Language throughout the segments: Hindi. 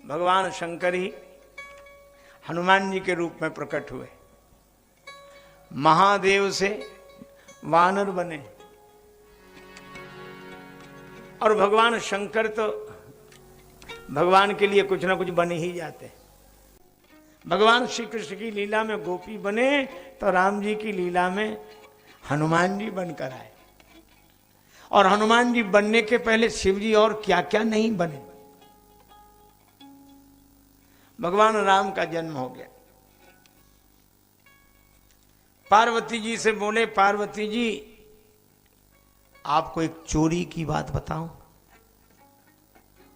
भगवान शंकर ही हनुमान जी के रूप में प्रकट हुए, महादेव से वानर बने। और भगवान शंकर तो भगवान के लिए कुछ ना कुछ बने ही जाते। भगवान श्री कृष्ण की लीला में गोपी बने तो राम जी की लीला में हनुमान जी बनकर आए। और हनुमान जी बनने के पहले शिव जी और क्या क्या नहीं बने। भगवान राम का जन्म हो गया। पार्वती जी से बोले, पार्वती जी आपको एक चोरी की बात बताऊं,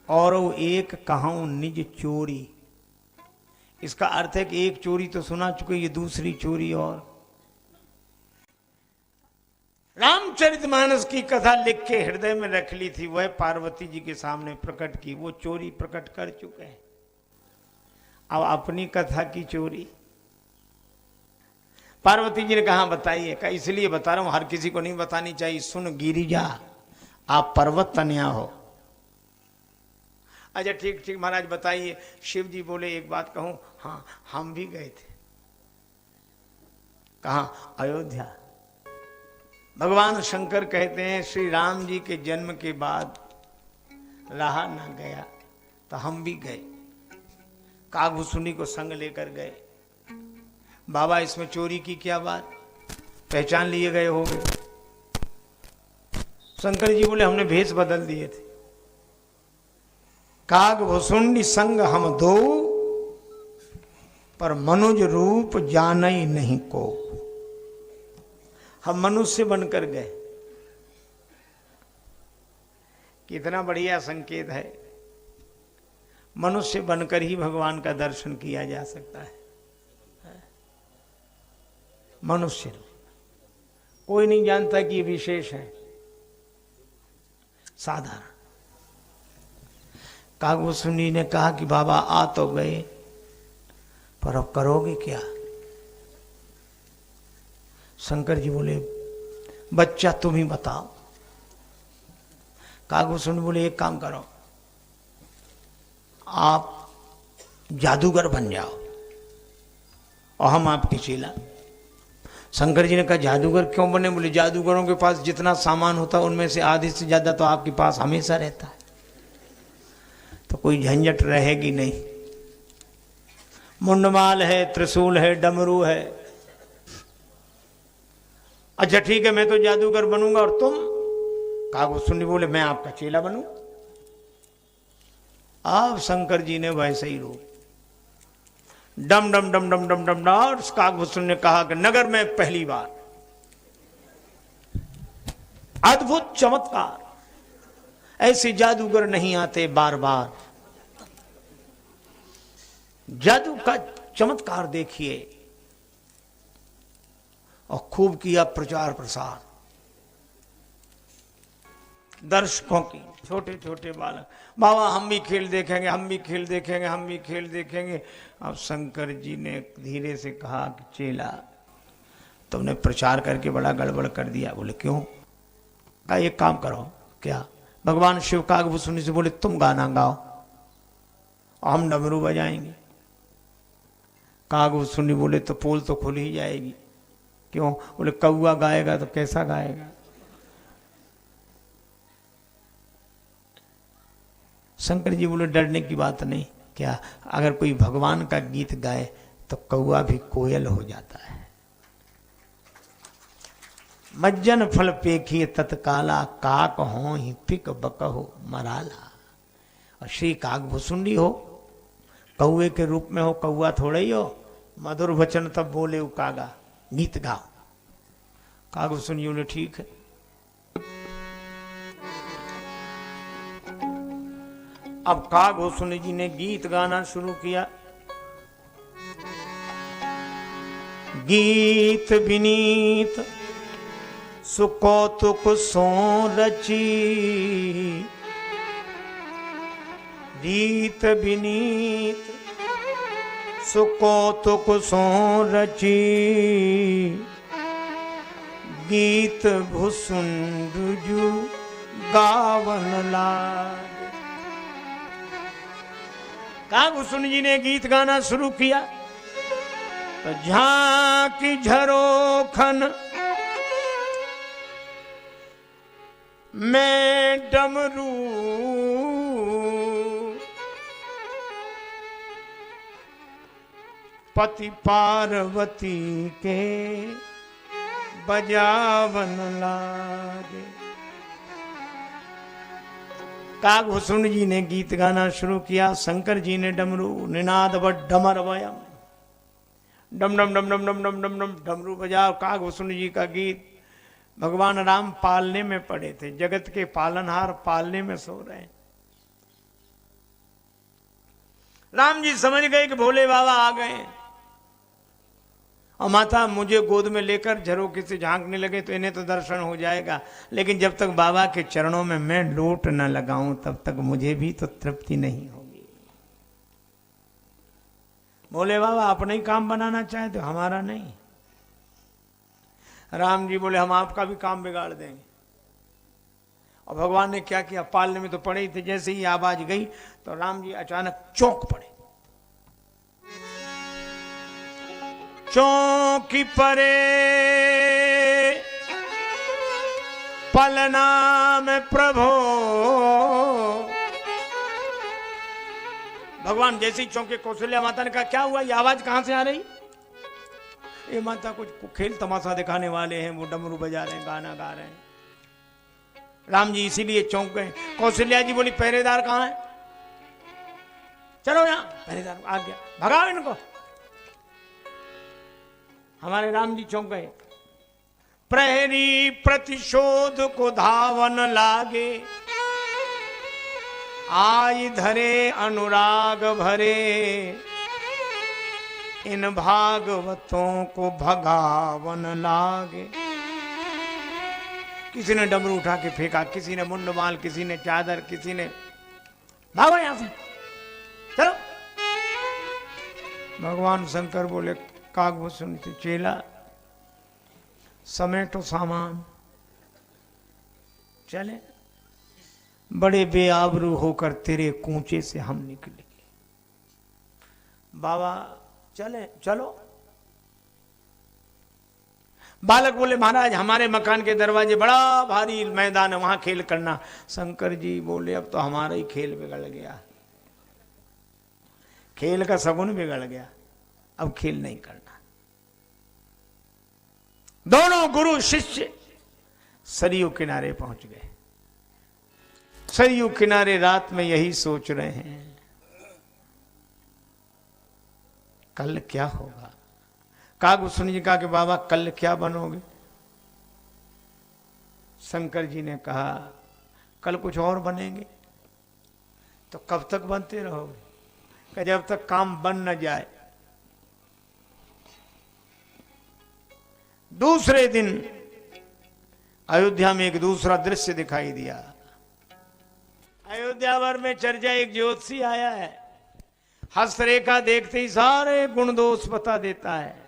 और वो एक कहूं निज चोरी। इसका अर्थ है कि एक चोरी तो सुना चुके, ये दूसरी चोरी। और रामचरितमानस की कथा लिख के हृदय में रख ली थी, वह पार्वती जी के सामने प्रकट की। वो चोरी प्रकट कर चुके हैं, अब अपनी कथा की चोरी। पार्वती जी ने कहा बताइए। कहा इसलिए बता रहा हूं, हर किसी को नहीं बतानी चाहिए। सुन गिरिजा, आप पर्वत तनया हो। अच्छा ठीक ठीक महाराज बताइए। शिव जी बोले एक बात कहूं, हाँ हम भी गए थे। कहाँ? अयोध्या। भगवान शंकर कहते हैं श्री राम जी के जन्म के बाद रहा ना गया तो हम भी गए, कागभूषुंडी को संग लेकर गए। बाबा इसमें चोरी की क्या बात, पहचान लिए गए होगे। शंकर जी बोले हमने भेष बदल दिए थे। कागभूषुंडी संग हम दो, पर मनुज रूप जानई नहीं को। हम मनुष्य बनकर गए। कितना बढ़िया संकेत है। मनुष्य बनकर ही भगवान का दर्शन किया जा सकता है। मनुष्य, कोई नहीं जानता कि विशेष है, साधारण। कागभूषुंडी ने कहा कि बाबा आ तो गए, पर अब करोगे क्या? शंकर जी बोले बच्चा तुम ही बताओ। कागभूषुंडी बोले एक काम करो, आप जादूगर बन जाओ और हम आपके चेला। शंकर जी ने कहा जादूगर क्यों बने? बोले जादूगरों के पास जितना सामान होता है उनमें से आधे से ज्यादा तो आपके पास हमेशा रहता है, तो कोई झंझट रहेगी नहीं। मुंडमाल है, त्रिशूल है, डमरू है। अच्छा ठीक है, मैं तो जादूगर बनूंगा और तुम? कागभूषुंडी बोले मैं आपका चेला बनूं। आप शंकर जी ने वैसे ही रूप डम डम डम डम डम डम डम। कागभूषुंडी ने कहा कि नगर में पहली बार अद्भुत चमत्कार, ऐसे जादूगर नहीं आते बार बार। जादू का चमत्कार देखिए। और खूब किया प्रचार प्रसार। दर्शकों की, छोटे छोटे बालक, बाबा हम भी खेल देखेंगे, हम भी खेल देखेंगे, हम भी खेल देखेंगे। अब शंकर जी ने धीरे से कहा कि चेला तुमने प्रचार करके बड़ा गड़बड़ कर दिया। बोले क्यों? कहा एक काम करो। क्या? भगवान शिव कागभूषुंडी से बोले तुम गाना गाओ और हम डमरू बजाएंगे। कागभूषुंडी बोले तो पोल तो खुल ही जाएगी। क्यों? बोले कौआ गाएगा तो कैसा गाएगा। शंकर जी बोले डरने की बात नहीं। क्या? अगर कोई भगवान का गीत गाए तो कौआ भी कोयल हो जाता है। मज्जन फल पेखिए तत्काला, काक हो ही पिक बकहो मराला। और श्री कागभूषुंडी हो, कौए के रूप में हो, कौआ थोड़ा ही हो। मधुर वचन तब बोले उ कागा, गीत गाओ। कागभूषुंडी बोले ठीक है। अब कागभूषुंडी जी ने गीत गाना शुरू किया। गीत विनीत सुकौतुक सो रची, गीत विनीत सुकौतुक सो रची, गीत भूषुंड गावन लाग। कागभूषण जी ने गीत गाना शुरू किया तो झांकी झरोखन मैं डमरू पति पार्वती के बजावन लागे। कागभूषण जी ने गीत गाना शुरू किया, शंकर जी ने डमरू निनाद व डमर वयम डम डम डम डम डम डम डम डम डमरू बजा। कागभूषण जी का गीत भगवान राम पालने में पड़े थे, जगत के पालनहार पालने में सो रहे हैं। राम जी समझ गए कि भोले बाबा आ गए और माता मुझे गोद में लेकर झरोखे से झांकने लगे तो इन्हें तो दर्शन हो जाएगा, लेकिन जब तक बाबा के चरणों में मैं लोट न लगाऊं तब तक मुझे भी तो तृप्ति नहीं होगी। भोले बाबा अपना ही काम बनाना चाहते, हमारा नहीं। राम जी बोले हम आपका भी काम बिगाड़ देंगे। और भगवान ने क्या किया, पालने में तो पड़े ही थे, जैसे ही आवाज गई तो राम जी अचानक चौंक पड़े। चौंकी परे पलना में प्रभो। भगवान जैसे ही चौंके, कौशल्या माता ने कहा क्या हुआ, ये आवाज कहां से आ रही? ये माता कुछ खेल तमाशा दिखाने वाले हैं, वो डमरू बजा रहे हैं, गाना गा रहे हैं। राम जी इसीलिए चौंक गए। कौशल्या जी बोली पहरेदार कहां है? चलो यहां पहरेदार आ गया, भगाओ इनको। हमारे राम जी चौंक गए। प्रहरी प्रतिशोध को धावन लागे, आई धरे अनुराग भरे, इन भागवतों को भगावन लागे। किसी ने डमरू उठा के फेंका, किसी ने मुंडमाल, किसी ने चादर, किसी ने भागो यहां से, चलो। भगवान शंकर बोले कागभूषण से चेला समेटो सामान, चले। बड़े बेआबरू होकर तेरे कूचे से हम निकले। बाबा चले, चलो। बालक बोले महाराज हमारे मकान के दरवाजे बड़ा भारी मैदान है, वहां खेल करना। शंकर जी बोले अब तो हमारा ही खेल बिगड़ गया, खेल का सगुन बिगड़ गया, अब खेल नहीं करना। दोनों गुरु शिष्य सरयू किनारे पहुंच गए। सरयू किनारे रात में यही सोच रहे हैं कल क्या होगा। कागभूषण जी कहा कि बाबा कल क्या बनोगे? शंकर जी ने कहा कल कुछ और बनेंगे। तो कब तक बनते रहोगे? कि जब तक काम बन न जाए। दूसरे दिन अयोध्या में एक दूसरा दृश्य दिखाई दिया। अयोध्या भर में चर्चा, एक ज्योतिषी आया है, हस्तरेखा देखते ही सारे गुण दोष बता देता है।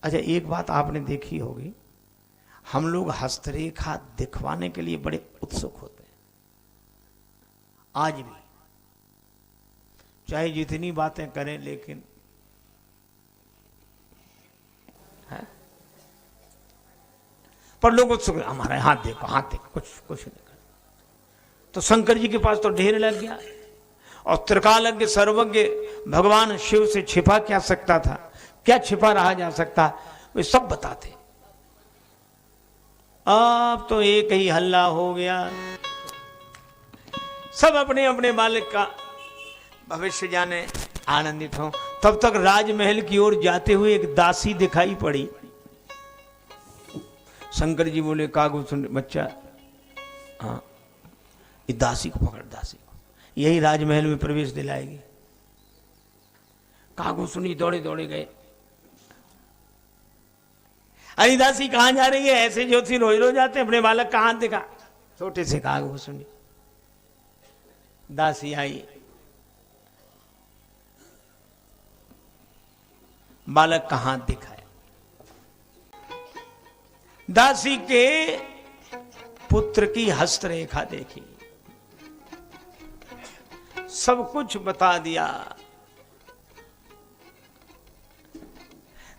अच्छा एक बात आपने देखी होगी, हम लोग हस्तरेखा दिखवाने के लिए बड़े उत्सुक होते हैं आज भी, चाहे जितनी बातें करें, लेकिन है पर लोग उत्सुक, हमारे हाथ देखो, हाथ देखो, कुछ नहीं कर। तो शंकर जी के पास तो ढेर लग गया, और त्रिकालज्ञ सर्वज्ञ भगवान शिव से छिपा क्या सकता था, क्या छिपा रहा जा सकता, वे सब बताते। अब तो एक ही हल्ला हो गया, सब अपने अपने बालक का भविष्य जाने, आनंदित हो। तब तक राजमहल की ओर जाते हुए एक दासी दिखाई पड़ी। शंकर जी बोले कागभूषण बच्चा, हाँ इस दासी को पकड़, दासी को, यही राजमहल में प्रवेश दिलाएगी। कागभूषण दौड़े दौड़े गए। अरे दासी कहां जा रही है? ऐसे ज्योतिषी रोज रोज जाते, अपने बालक का हाथ दिखा। छोटे से कागभूषण। दासी आई, बालक का हाथ दिखाया। दासी के पुत्र की हस्तरेखा देखी। सब कुछ बता दिया।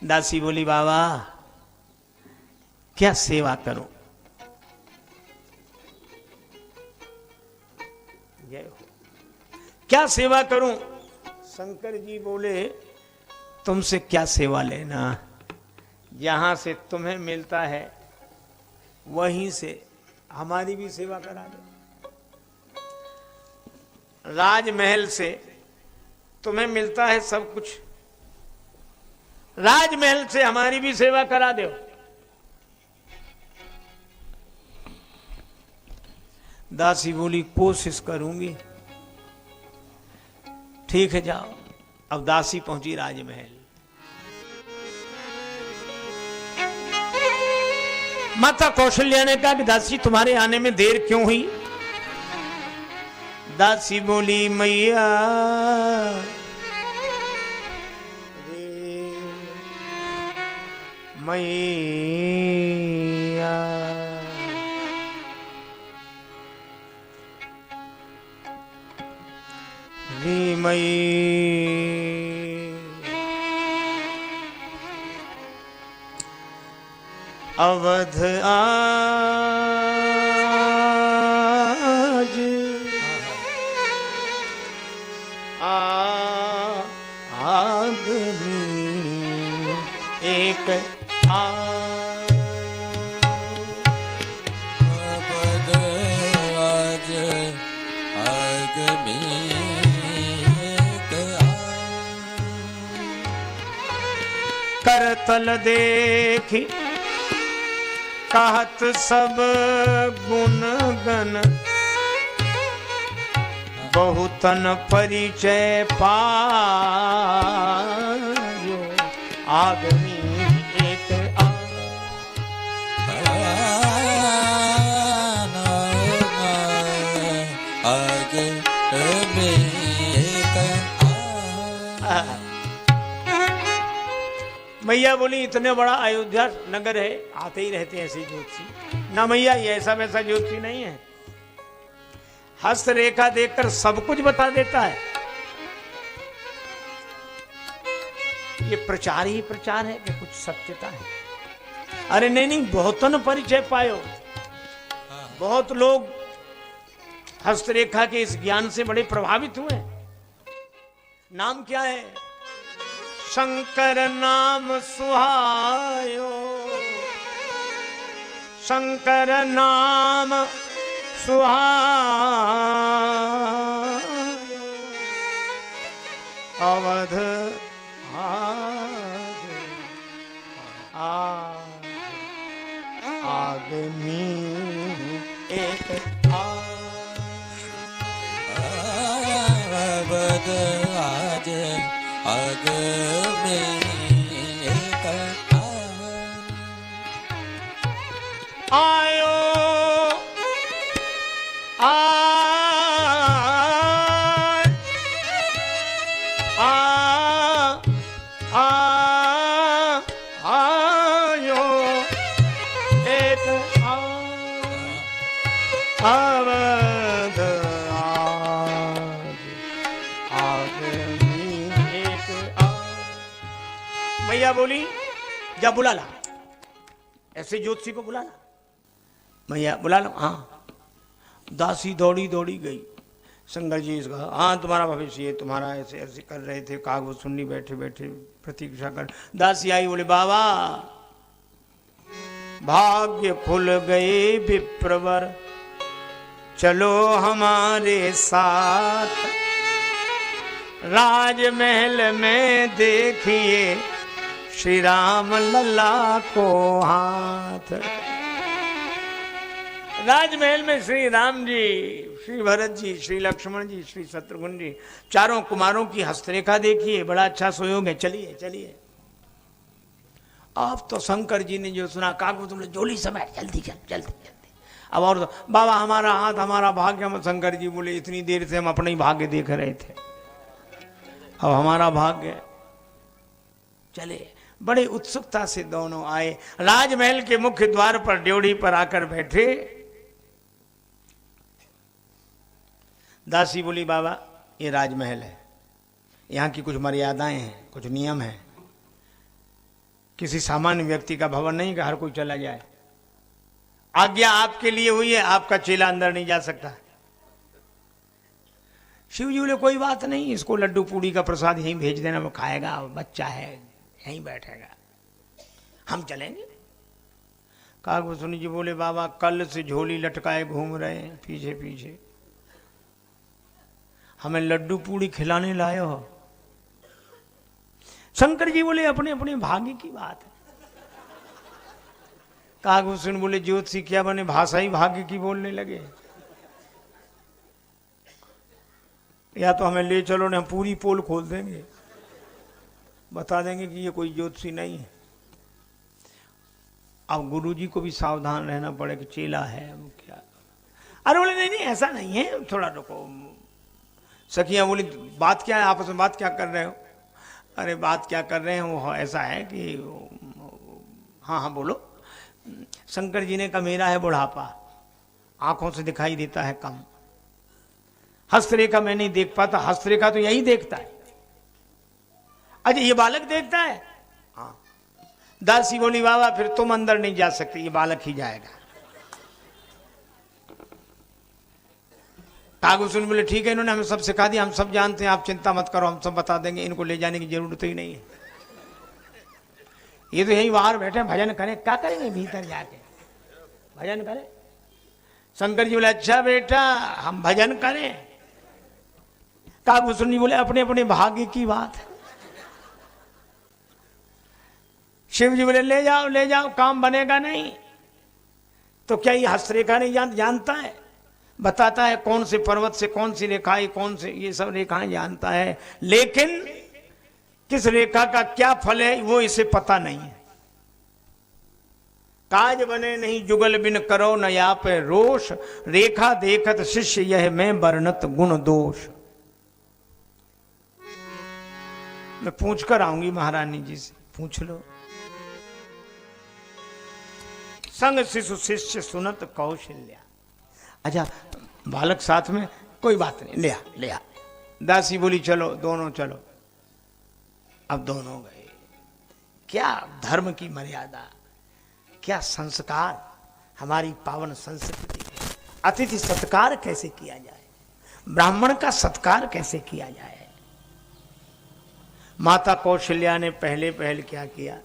दासी बोली बाबा क्या सेवा करूं? क्या सेवा करूं? शंकर जी बोले तुमसे क्या सेवा लेना, जहां से तुम्हें मिलता है वहीं से हमारी भी सेवा करा दो। राजमहल से तुम्हें मिलता है सब कुछ, राजमहल से हमारी भी सेवा करा दो। दासी बोली कोशिश करूंगी। ठीक है जाओ। अब दासी पहुंची राजमहल। माता कौशल्या ने कहा कि दासी तुम्हारे आने में देर क्यों हुई? दासी बोली मैया मैया रे अवध आज आदमी एक अवध आज आदमी एक करतल देखी कहत सब गुण गण, बहुतन परिचय पायो आदमी एक मैया बोली इतने बड़ा अयोध्या नगर है, आते ही रहते हैं ऐसे ज्योतिषी। ना मैया ये ऐसा वैसा ज्योतिषी नहीं है, हस्त रेखा देखकर सब कुछ बता देता है। ये प्रचार ही प्रचार है कि कुछ सत्यता है? अरे नहीं नहीं, बहुतन परिचय पायो। बहुत लोग हस्तरेखा के इस ज्ञान से बड़े प्रभावित हुए। नाम क्या है? शंकर नाम सुहायो, शंकर नाम सुहायो, अवध आदमी एक अवध आज आदमी एक आयो आयो एक अवध आदमी एक मैया बोली जा बुला ला, ऐसे ज्योतिषी को बुला ला। मैया बुला लो। हाँ। दासी दौड़ी दौड़ी गई। शंकर जी इसका हाँ तुम्हारा भविष्य ये तुम्हारा ऐसे ऐसे कर रहे थे, कागज सुननी बैठे बैठे प्रतीक्षा कर। दासी आई बोले बाबा भाग्य खुल गए विप्रवर, चलो हमारे साथ, राजमहल में देखिए श्री राम लल्ला को हाथ। राजमहल में श्री राम जी, श्री भरत जी, श्री लक्ष्मण जी, श्री शत्रुघ्न जी, चारों कुमारों की हस्तरेखा देखिए, बड़ा अच्छा सुयोग है। चलिए चलिए। अब तो शंकर जी ने जो सुना, कागज तुम जोली समय जल्दी जल्दी जल्दी जल्दी। अब और तो, बाबा हमारा हाथ हमारा भाग्य। हम शंकर जी बोले इतनी देर से हम अपना ही भाग्य देख रहे थे, अब हमारा भाग्य। चले बड़े उत्सुकता से दोनों आए, राजमहल के मुख्य द्वार पर ड्योढ़ी पर आकर बैठे। दासी बोली बाबा ये राजमहल है, यहाँ की कुछ मर्यादाएं हैं, कुछ नियम हैं। किसी सामान्य व्यक्ति का भवन नहीं कि हर कोई चला जाए। आज्ञा आपके लिए हुई है, आपका चेला अंदर नहीं जा सकता। शिव जी बोले कोई बात नहीं, इसको लड्डू पूड़ी का प्रसाद यहीं भेज देना, वो खाएगा, बच्चा है यहीं बैठेगा, हम चलेंगे। कागभूषण जी बोले बाबा कल से झोली लटकाए घूम रहे हैं पीछे पीछे, हमें लड्डू पूड़ी खिलाने लाए हो। शंकर जी बोले अपने अपने भाग्य की बात है। कागभूषण बोले ज्योतिषी क्या बने भाषा ही भाग्य की बोलने लगे। या तो हमें ले चलो, हम पूरी पोल खोल देंगे, बता देंगे कि ये कोई ज्योतिषी नहीं है। अब गुरुजी को भी सावधान रहना पड़े कि चेला है क्या। अरे बोले नहीं नहीं ऐसा नहीं है, थोड़ा रुको। सखियां बोली बात क्या है, आपस में बात क्या कर रहे हो। अरे बात क्या कर रहे हैं, वो ऐसा है कि हाँ हाँ बोलो। शंकर जी ने कहा मेरा है बुढ़ापा, आंखों से दिखाई देता है कम, हस्तरेखा मैं नहीं देख पाता, हस्तरेखा तो यही देखता है। अच्छा ये बालक देखता है। हाँ। दासी बोली बाबा फिर तुम अंदर नहीं जा सकते, ये बालक ही जाएगा। कागभूषण बोले ठीक है, इन्होंने हमें सब सिखा दिया, हम सब जानते हैं, आप चिंता मत करो, हम सब बता देंगे, इनको ले जाने की जरूरत ही नहीं है। ये तो यहीं बाहर बैठे भजन करें, क्या करेंगे भीतर जाके भजन करें। शंकर जी बोले अच्छा बेटा हम भजन करें। कागभूषण जी बोले अपने अपने भाग्य की बात है। शिव जी बोले ले जाओ, काम बनेगा नहीं। तो क्या ये हस्तरेखा नहीं जानता है, बताता है कौन से पर्वत से कौन सी रेखाएं, कौन से ये सब रेखाएं जानता है, लेकिन किस रेखा का क्या फल है वो इसे पता नहीं है। काज बने नहीं जुगल बिन करो न या पे रोष, रेखा देखत शिष्य यह मैं वर्णत गुण दोष। मैं पूछ कर आऊंगी महारानी जी से, पूछ लो। संग शिशु शिष्य सुनत कौशल्या। अच्छा बालक साथ में, कोई बात नहीं, ले आ। दासी बोली चलो दोनों चलो। अब दोनों गए। क्या धर्म की मर्यादा, क्या संस्कार, हमारी पावन संस्कृति। अतिथि सत्कार कैसे किया जाए, ब्राह्मण का सत्कार कैसे किया जाए। माता कौशल्या ने पहले क्या किया,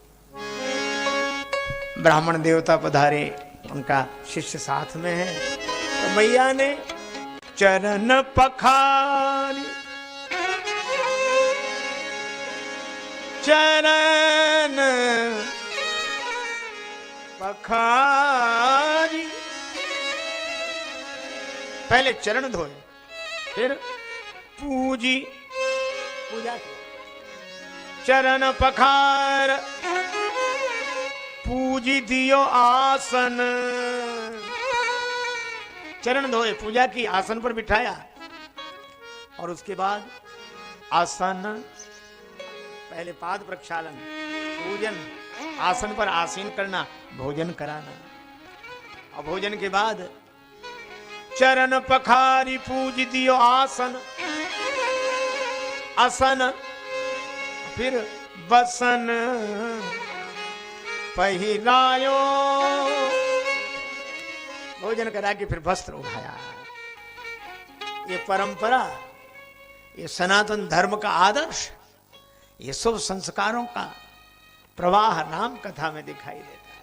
ब्राह्मण देवता पधारे, उनका शिष्य साथ में है, तो मैया ने चरण पखारी, चरण पखारी, पहले चरण धोए, फिर पूजा की। चरण पखार पूजी दियो आसन, चरण धोए, पूजा की, आसन पर बिठाया, और उसके बाद आसन, पहले पाद प्रक्षालन, पूजन, आसन पर आसीन करना, भोजन कराना, और भोजन के बाद चरण पखारी पूज दियो आसन, आसन फिर बसन पहिरायो, भोजन करा के फिर वस्त्र उठाया। ये परंपरा, ये सनातन धर्म का आदर्श, ये सब संस्कारों का प्रवाह राम कथा में दिखाई देता है।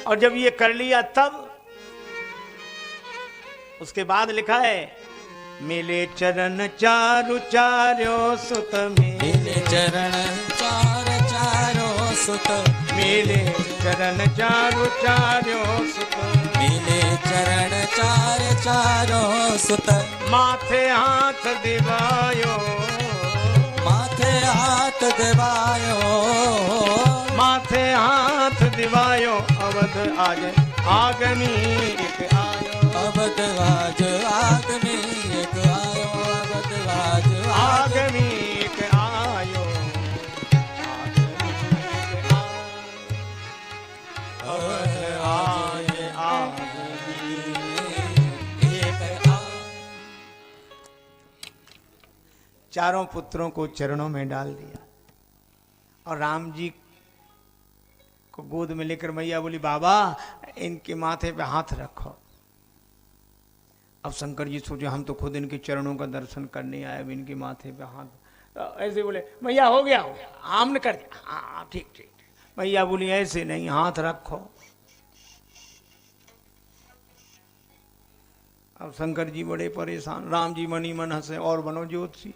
और जब ये कर लिया तब उसके बाद लिखा है मिले चरण चारु चार्यो सुत, मिले चरण चारो सुत, मिले चरण चारु चार्यो सुत, मिले चरण चारो सुत, माथे हाथ दिवायो, माथे हाथ दिवायो, माथे हाथ दिवायो, अवध आज आगमी एक आयो, अवध आज आगमी एक आयो, अवध आज आगमी एक आयो, अवध आज आगमी एक आयो। चारों पुत्रों को चरणों में डाल दिया और राम जी को गोद में लेकर मैया बोली बाबा इनके माथे पे हाथ रखो। अब शंकर जी सोचे हम तो खुद इनके चरणों का दर्शन करने आए, अब इनके माथे पे हाथ। तो ऐसे बोले मैया हो गया हमने कर दिया, हाँ ठीक ठीक। मैया बोली ऐसे नहीं, हाथ रखो। अब शंकर जी बड़े परेशान, राम जी मनी मन हंसे और बनो ज्योतिषी,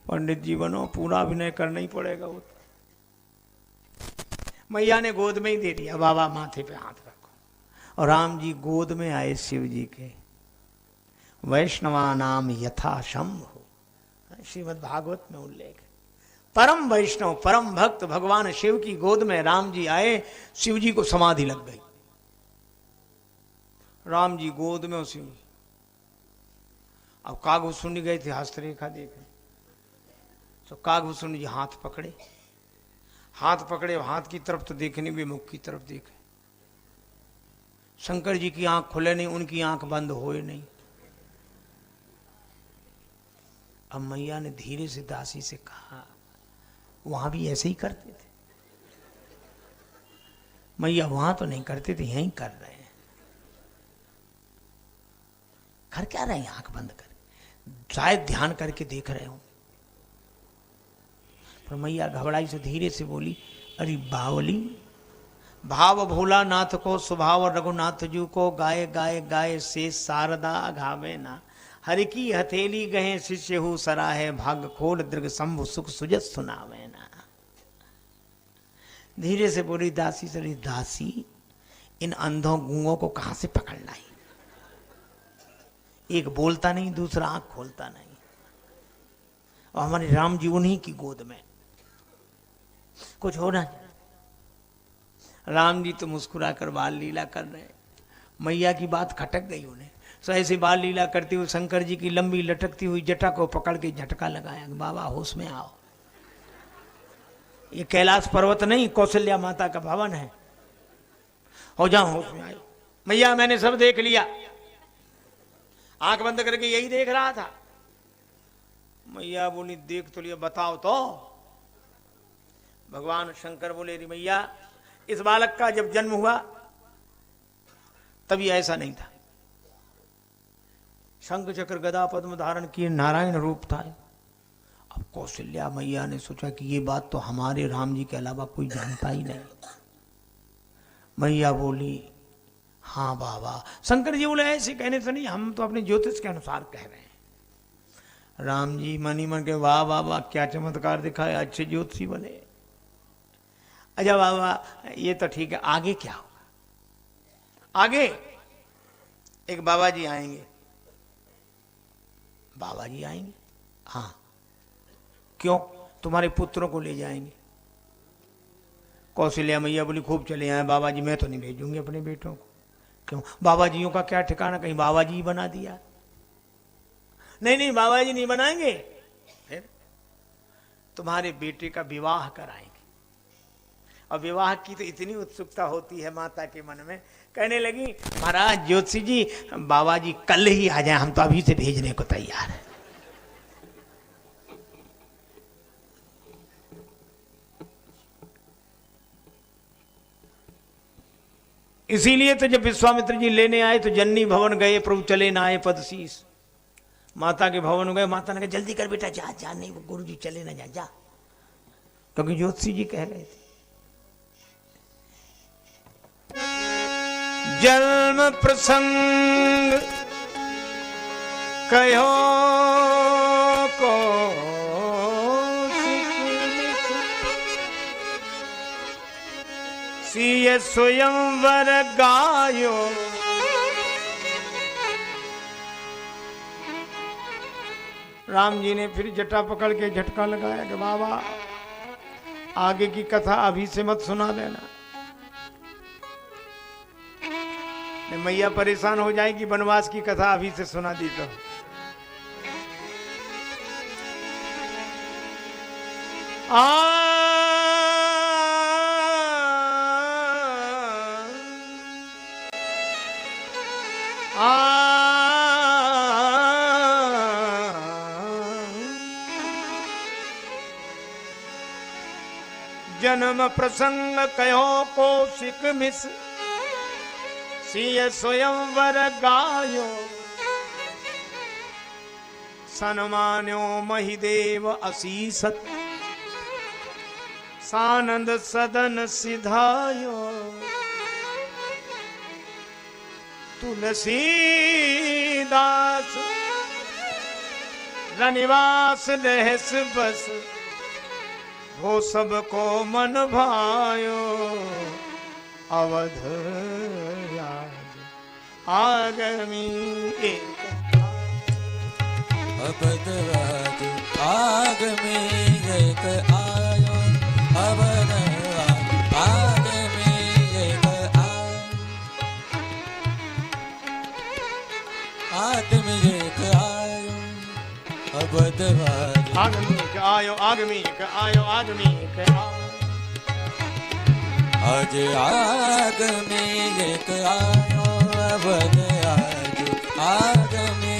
पंडित जी बनो, पूरा अभिनय करना ही पड़ेगा वो। मैया ने गोद में ही दे दिया, बाबा माथे पे हाथ रखो। और राम जी गोद में आए शिव जी के। वैष्णवा नाम यथा शंभु, श्रीमद् भागवत में उल्लेख है। परम वैष्णव परम भक्त भगवान शिव की गोद में राम जी आए, शिव जी को समाधि लग गई। राम जी गोद में, शिव जी। अब कागभूषुंड गए थे हस्तरेखा देखने, तो कागभूषुंड जी हाथ पकड़े, हाथ की तरफ तो देखे नहीं, भी मुख की तरफ देखे। शंकर जी की आंख खुले नहीं, उनकी आंख बंद होए नहीं। अब मैया ने धीरे से दासी से कहा, वहां भी ऐसे ही करते थे? मैया वहां तो नहीं करते थे, यहीं कर रहे हैं। कर क्या रहे हैं आंख बंद कर? शायद ध्यान करके देख रहे हो। पर मैया घबराई से धीरे से बोली, अरे बावली, भाव भोला नाथ को स्वभाव रघुनाथ जू को, गाए गाए गाए से शारदा घावे ना, हरि की हथेली गहे शिष्य हु सराहे, भाग खोल दृग शंभु सुख सुजत सुनावे ना। धीरे से बोली दासी से, दासी इन अंधों गूंगों को कहां से पकड़ लाई? एक बोलता नहीं, दूसरा आंख खोलता नहीं, और हमारे राम जी उन्हीं की गोद में। कुछ होना चाहिए। राम जी तो मुस्कुरा कर बाल लीला कर रहे हैं। मैया की बात खटक गई उन्हें। सो ऐसे बाल लीला करते हुए शंकर जी की लंबी लटकती हुई जटा को पकड़ के झटका लगाया, बाबा होश में आओ। ये कैलाश पर्वत नहीं, कौशल्या माता का भवन है, हो जाओ होश में आए। मैया मैंने सब देख लिया, आंख बंद करके यही देख रहा था। मैया बोली देख तो लिया, बताओ तो। भगवान शंकर बोले, रे मैया, इस बालक का जब जन्म हुआ तभी ऐसा नहीं था। शंख चक्र गदा पद्म धारण किए नारायण रूप था। अब कौशल्या मैया ने सोचा कि ये बात तो हमारे राम जी के अलावा कोई जानता ही नहीं। मैया बोली, हाँ बाबा। शंकर जी बोले, ऐसे कहने से नहीं, हम तो अपने ज्योतिष के अनुसार कह रहे हैं। राम जी मनी मन के, वाह बाबा क्या चमत्कार दिखाए, अच्छे ज्योतिषी बने। अच्छा बाबा ये तो ठीक है, आगे क्या होगा? आगे एक बाबा जी आएंगे। बाबा जी आएंगे? हाँ। क्यों? तुम्हारे पुत्रों को ले जाएंगे। कौशल्या मैया बोली, खूब चले आए बाबा जी, मैं तो नहीं भेजूंगी अपने बेटों को। क्यों? बाबा जियों का क्या ठिकाना, कहीं बाबा जी बना दिया? नहीं नहीं बाबा जी नहीं बनाएंगे, फिर तुम्हारे बेटे का विवाह कराएंगे। और विवाह की तो इतनी उत्सुकता होती है माता के मन में, कहने लगी, महाराज ज्योतिषी जी, बाबा जी कल ही आ जाए, हम तो अभी से भेजने को तैयार है। इसीलिए तो जब विश्वामित्र जी लेने आए तो जननी भवन गए, प्रभु चले ना आए पदशीस। माता के भवन गए, माता ने कहा जल्दी कर बेटा, जा जा, नहीं वो गुरु जी चले ना, जा जा, क्योंकि ज्योतिषी जी कह रहे थे। जन्म प्रसंग कहो को सिय स्वयंवर गायो, राम जी ने फिर जटा पकड़ के झटका लगाया कि बाबा आगे की कथा अभी से मत सुना देना, मैया परेशान हो जाएगी, वनवास की कथा अभी से सुना दी तो। जन्म प्रसंग कयो कौशिक मिस सिय स्वयंवर गायो सन्मान्यो महिदेव असीसत सानंद सदन सिधायो तुलसीदास रनिवास रहस बस वो सबको मन भायो अवध राज आगमी अवध राज आगमी एक आयो अवध राज आगमी एक आगमी एक आयो अवध राज आगमी एक आयो आगमी एक आयो आगमी एक आयो आज आगमी एक आयो अवध राज आगमी एक आयो आगमी एक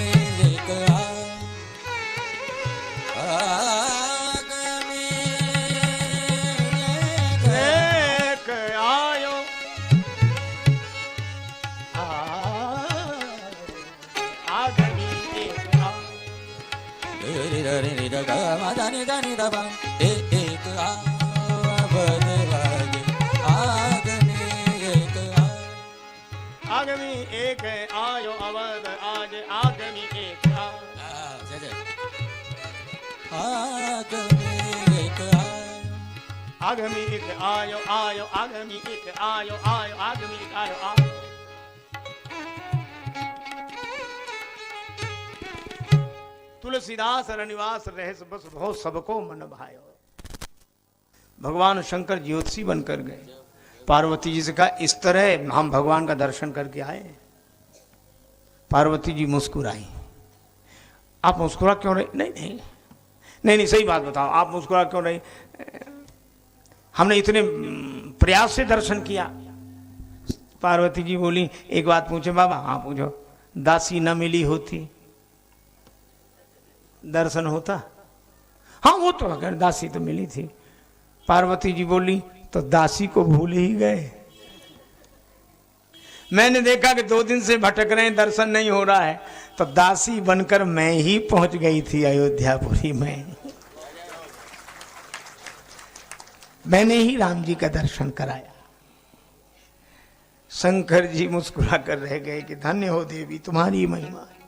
आयो आगमी एक आयो एक अवध राज आगमी एक आगमी एक आयो अवध आज आगमी एक आगमी एक आगमी एक आयो आयो आगमी एक आयो आयो आगमी एक आयो आयो तुलसीदास रनिवास रहस बस भो सबको मन भायो। भगवान शंकर ज्योतिषी बनकर गए। पार्वती जी से कहा इस तरह हम भगवान का दर्शन करके आए। पार्वती जी मुस्कुराई। आप मुस्कुरा क्यों रहे? नहीं नहीं नहीं नहीं सही बात बताओ, आप मुस्कुरा क्यों रहे? हमने इतने प्रयास से दर्शन किया। पार्वती जी बोली एक बात पूछे बाबा? हाँ पूछो। दासी न मिली होती दर्शन होता? हाँ वो तो अगर दासी तो मिली थी। पार्वती जी बोली तो दासी को भूल ही गए। मैंने देखा कि 2 दिन से भटक रहे हैं, दर्शन नहीं हो रहा है, तो दासी बनकर मैं ही पहुंच गई थी अयोध्यापुरी में। मैंने ही राम जी का दर्शन कराया। शंकर जी मुस्कुरा कर रह गए कि धन्य हो देवी, तुम्हारी महिमा है।